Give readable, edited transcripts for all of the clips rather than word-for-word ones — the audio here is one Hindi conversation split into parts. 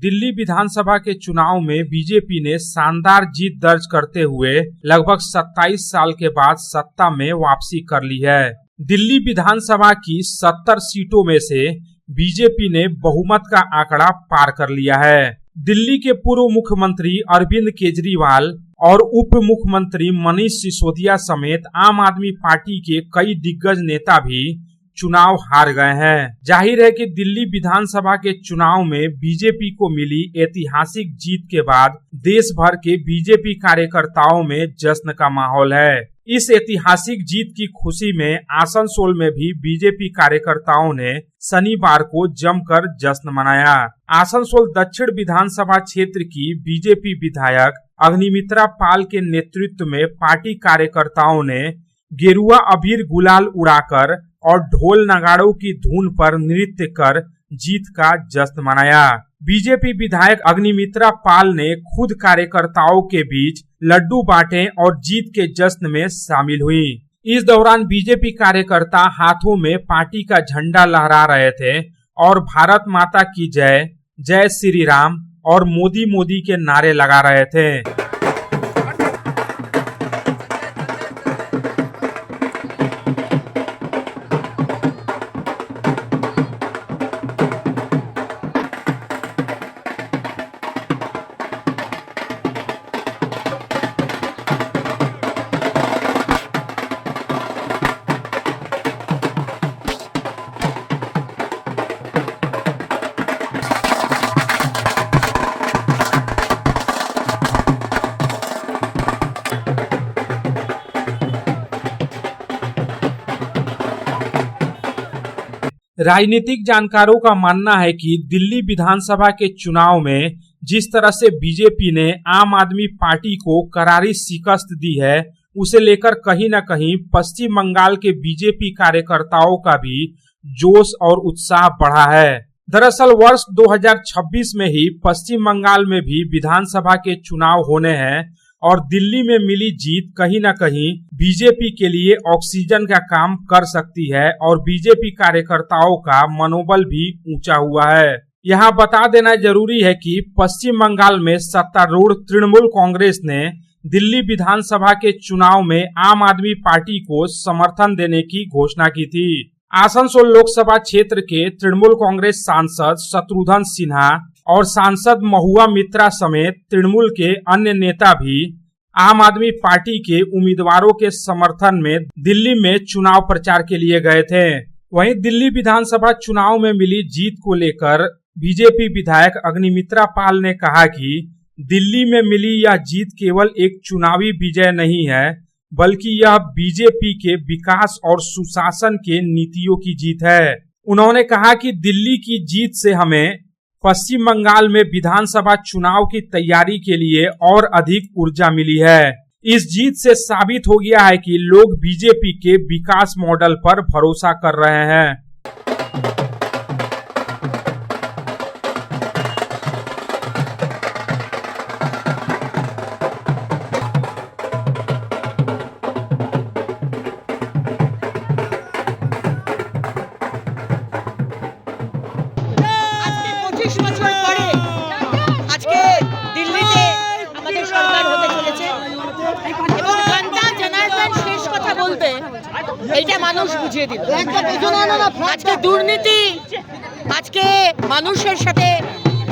दिल्ली विधानसभा के चुनाव में बीजेपी ने शानदार जीत दर्ज करते हुए लगभग 27 साल के बाद सत्ता में वापसी कर ली है। दिल्ली विधानसभा की 70 सीटों में से बीजेपी ने बहुमत का आंकड़ा पार कर लिया है। दिल्ली के पूर्व मुख्यमंत्री अरविंद केजरीवाल और उप मुख्यमंत्री मनीष सिसोदिया समेत आम आदमी पार्टी के कई दिग्गज नेता भी चुनाव हार गए हैं। जाहिर है कि दिल्ली विधानसभा के चुनाव में बीजेपी को मिली ऐतिहासिक जीत के बाद देश भर के बीजेपी कार्यकर्ताओं में जश्न का माहौल है। इस ऐतिहासिक जीत की खुशी में आसनसोल में भी बीजेपी कार्यकर्ताओं ने शनिवार को जमकर जश्न मनाया। आसनसोल दक्षिण विधानसभा क्षेत्र की बीजेपी विधायक अग्निमित्रा पाल के नेतृत्व में पार्टी कार्यकर्ताओं ने गेरुआ अबीर गुलाल उड़ाकर और ढोल नगाड़ों की धुन पर नृत्य कर जीत का जश्न मनाया। बीजेपी विधायक अग्निमित्रा पाल ने खुद कार्यकर्ताओं के बीच लड्डू बांटे और जीत के जश्न में शामिल हुई। इस दौरान बीजेपी कार्यकर्ता हाथों में पार्टी का झंडा लहरा रहे थे और भारत माता की जय, जय श्री राम और मोदी मोदी के नारे लगा रहे थे। राजनीतिक जानकारों का मानना है कि दिल्ली विधानसभा के चुनाव में जिस तरह से बीजेपी ने आम आदमी पार्टी को करारी शिकस्त दी है, उसे लेकर कहीं न कहीं पश्चिम बंगाल के बीजेपी कार्यकर्ताओं का भी जोश और उत्साह बढ़ा है। दरअसल वर्ष 2026 में ही पश्चिम बंगाल में भी विधानसभा के चुनाव होने हैं और दिल्ली में मिली जीत कहीं न कहीं बीजेपी के लिए ऑक्सीजन का काम कर सकती है और बीजेपी कार्यकर्ताओं का मनोबल भी ऊंचा हुआ है। यहाँ बता देना जरूरी है कि पश्चिम बंगाल में सत्तारूढ़ तृणमूल कांग्रेस ने दिल्ली विधानसभा के चुनाव में आम आदमी पार्टी को समर्थन देने की घोषणा की थी। आसनसोल लोकसभा क्षेत्र के तृणमूल कांग्रेस सांसद शत्रुघ्न सिन्हा और सांसद महुआ मित्रा समेत तृणमूल के अन्य नेता भी आम आदमी पार्टी के उम्मीदवारों के समर्थन में दिल्ली में चुनाव प्रचार के लिए गए थे। वहीं दिल्ली विधानसभा चुनाव में मिली जीत को लेकर बीजेपी विधायक अग्निमित्रा पाल ने कहा कि दिल्ली में मिली यह जीत केवल एक चुनावी विजय नहीं है, बल्कि यह बीजेपी के विकास और सुशासन के नीतियों की जीत है। उन्होंने कहा कि दिल्ली की जीत से हमें पश्चिम बंगाल में विधानसभा चुनाव की तैयारी के लिए और अधिक ऊर्जा मिली है। इस जीत से साबित हो गया है कि लोग बीजेपी के विकास मॉडल पर भरोसा कर रहे हैं। এটা মানুষ বুঝিয়ে দিল। আজকে দুর্নীতি, আজকে মানুষের সাথে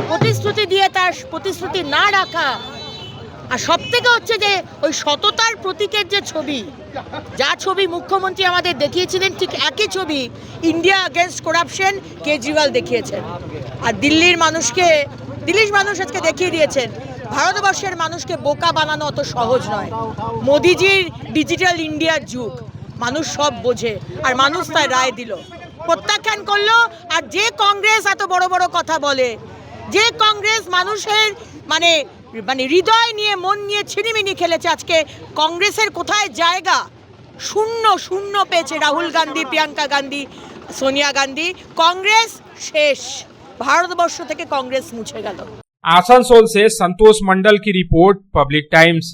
প্রতিশ্রুতি দিয়ে তার প্রতিশ্রুতি না রাখা, আর সব থেকে হচ্ছে যে ওই সততার প্রতীকের যে ছবি, যা ছবি মুখ্যমন্ত্রী আমাদের দেখিয়েছিলেন, ঠিক একই ছবি ইন্ডিয়া এগেনস্ট করাপশন কেজরিওয়াল দেখিয়েছেন। আর দিল্লির মানুষ আজকে দেখিয়ে দিয়েছেন ভারতবর্ষের মানুষকে বোকা বানানো অত সহজ নয়। মোদিজির ডিজিটাল ইন্ডিয়ার যুগ, মানুষ সব বোঝে আর মানুষ তাই রায় দিল, প্রত্যাখ্যান করলো। আর যে কংগ্রেস এত বড় বড় কথা বলে, যে কংগ্রেস মানুষের মানে হৃদয় নিয়ে মন নিয়ে ছিনিমিনি খেলেছে, আজকে কংগ্রেসের কোথায় জায়গা? শূন্য পেয়েছে রাহুল গান্ধী, প্রিয়াঙ্কা গান্ধী, সোনিয়া গান্ধী। কংগ্রেস শেষ, ভারতবর্ষ থেকে কংগ্রেস মুছে গেল। आसनसोल से संतोष मंडल की रिपोर्ट, पब्लिक टाइम्स।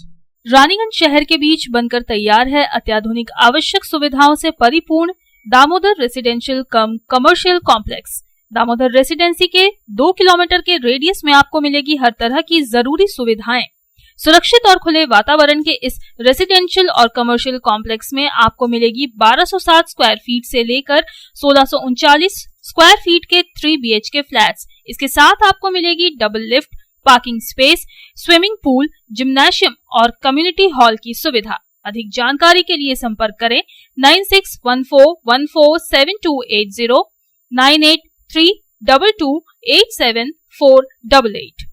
रानीगंज शहर के बीच बनकर तैयार है अत्याधुनिक आवश्यक सुविधाओं से परिपूर्ण दामोदर रेसिडेंशियल कम कमर्शियल कॉम्प्लेक्स। दामोदर रेसिडेंसी के 2 किलोमीटर के रेडियस में आपको मिलेगी हर तरह की जरूरी सुविधाएं। सुरक्षित और खुले वातावरण के इस रेसिडेंशियल और कमर्शियल कॉम्प्लेक्स में आपको मिलेगी 1260 स्क्वायर फीट से लेकर 1639 स्क्वायर फीट के 3 BHK फ्लैट्स। इसके साथ आपको मिलेगी double lift, parking space, swimming pool, gymnasium और कम्युनिटी हॉल की सुविधा। अधिक जानकारी के लिए संपर्क करें 9614147280, 9832287488।